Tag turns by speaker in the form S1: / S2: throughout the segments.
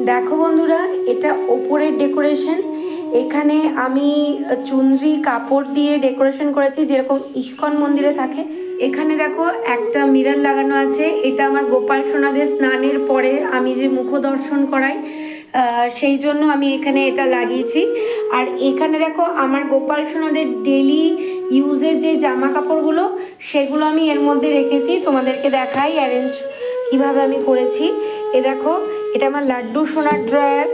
S1: দেখো বন্ধুরা, এটা ওপরের ডেকোরেশন। এখানে আমি চুনরি কাপড় দিয়ে ডেকোরেশন করেছি, যেরকম ইস্কন মন্দিরে থাকে। এখানে দেখো একটা মিরর লাগানো আছে। এটা আমার গোপাল সোনাদের স্নানের পরে আমি যে মুখ দর্শন করাই, সেই জন্য আমি এখানে এটা লাগিয়েছি। আর এখানে দেখো আমার গোপাল সোনাদের ডেলি ইউজের যে জামা কাপড়গুলো, সেগুলো আমি এর মধ্যে রেখেছি। তোমাদেরকে দেখাই অ্যারেঞ্জ কিভাবে আমি করেছি। এ দেখো, এটা আমার লাড্ডু সোনার ড্রয়ার।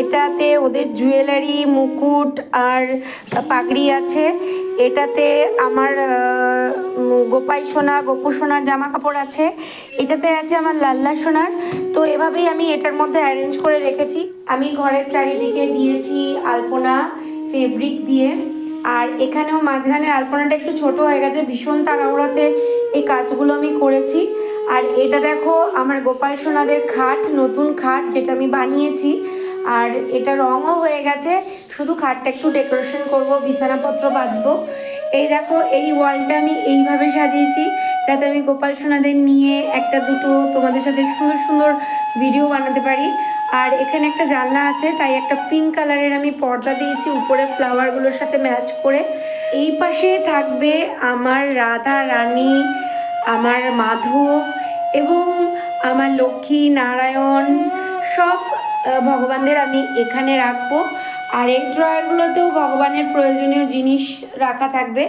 S1: এটাতে ওদের জুয়েলারি, মুকুট আর পাগড়ি আছে। এটাতে আমার গোপাই সোনা, গোপু সোনার জামা কাপড় আছে। এটাতে আছে আমার লাল্লা সোনার। তো এভাবেই আমি এটার মধ্যে অ্যারেঞ্জ করে রেখেছি। আমি ঘরের চারিদিকে দিয়েছি আলপনা ফেব্রিক দিয়ে। আর এখানেও মাঝখানে আলপনাটা একটু ছোট হয়ে গেছে, ভীষণ তাড়াহুড়োতে এই কাজগুলো আমি করেছি। আর এটা দেখো আমার গোপাল সোনাদের খাট, নতুন খাট যেটা আমি বানিয়েছি। আর এটা রঙও হয়ে গেছে, শুধু খাটটা একটু ডেকোরেশন করব, বিছানাপত্র বাঁধবো। এই দেখো, এই ওয়ালটা আমি এইভাবে সাজিয়েছি যাতে আমি গোপাল সোনাদের নিয়ে একটা দুটো তোমাদের সাথে সুন্দর সুন্দর ভিডিও বানাতে পারি। আর এখানে একটা জানলা আছে, তাই একটা পিঙ্ক কালারের আমি পর্দা দিয়েছি উপরে ফ্লাওয়ারগুলোর সাথে ম্যাচ করে। এই পাশে থাকবে আমার রাধা রানী, আমার মাধব এবং আমার লক্ষ্মী নারায়ণ, সব ভগবানদের আমি এখানে রাখবো। আর এই ড্রয়ারগুলোতেও ভগবানের প্রয়োজনীয় জিনিস রাখা থাকবে।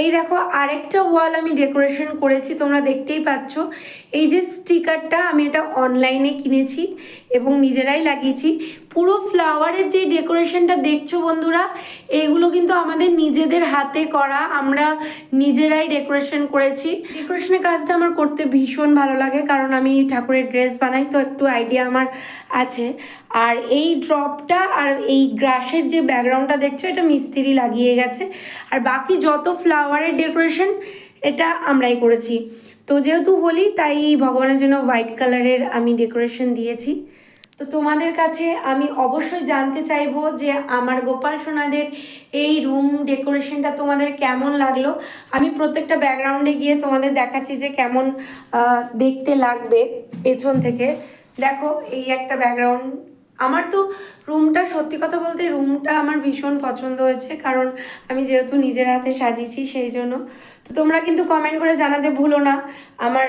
S1: এই দেখো, আরেকটা ওয়াল আমি ডেকোরেশন করেছি, তোমরা দেখতেই পাচ্ছ। এই যে স্টিকারটা, আমি এটা অনলাইনে কিনেছি এবং নিজেরাই লাগিয়েছি। পুরো ফ্লাওয়ারের যে ডেকোরেশনটা দেখছো বন্ধুরা, এগুলো কিন্তু আমাদের নিজেদের হাতে করা, আমরা নিজেরাই ডেকোরেশন করেছি। ডেকোরেশনের কাজটা আমার করতে ভীষণ ভালো লাগে, কারণ আমি ঠাকুরের ড্রেস বানাই, তো একটু আইডিয়া আমার আছে। আর এই ড্রপটা আর এই গ্রাসের যে ব্যাকগ্রাউন্ডটা দেখছো, এটা মিস্ত্রি লাগিয়ে গেছে। আর বাকি যত ফ্লাওয়ারের ডেকোরেশন, এটা আমরাই করেছি। তো যেহেতু হোলি, তাই ভগবানের জন্য হোয়াইট কালারের আমি ডেকোরেশন দিয়েছি। তো তোমাদের কাছে আমি অবশ্যই জানতে চাইবো যে আমার গোপাল সোনাদের এই রুম ডেকোরেশনটা তোমাদের কেমন লাগলো। আমি প্রত্যেকটা ব্যাকগ্রাউন্ডে গিয়ে তোমাদের দেখাচ্ছি যে কেমন দেখতে লাগবে পেছন থেকে। দেখো, এই একটা ব্যাকগ্রাউন্ড। আমার তো রুমটা, সত্যি কথা বলতে রুমটা আমার ভীষণ পছন্দ হয়েছে, কারণ আমি যেহেতু নিজের হাতে সাজিয়েছি সেই জন্য। তো তোমরা কিন্তু কমেন্ট করে জানাতে ভুলো না আমার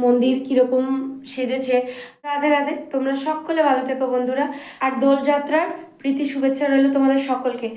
S1: মন্দির কীরকম সেজেছে। রাধে রাধে, তোমরা সকলে ভালো থেকো বন্ধুরা। আর দোলযাত্রার প্রীতি শুভেচ্ছা রইল তোমাদের সকলকে।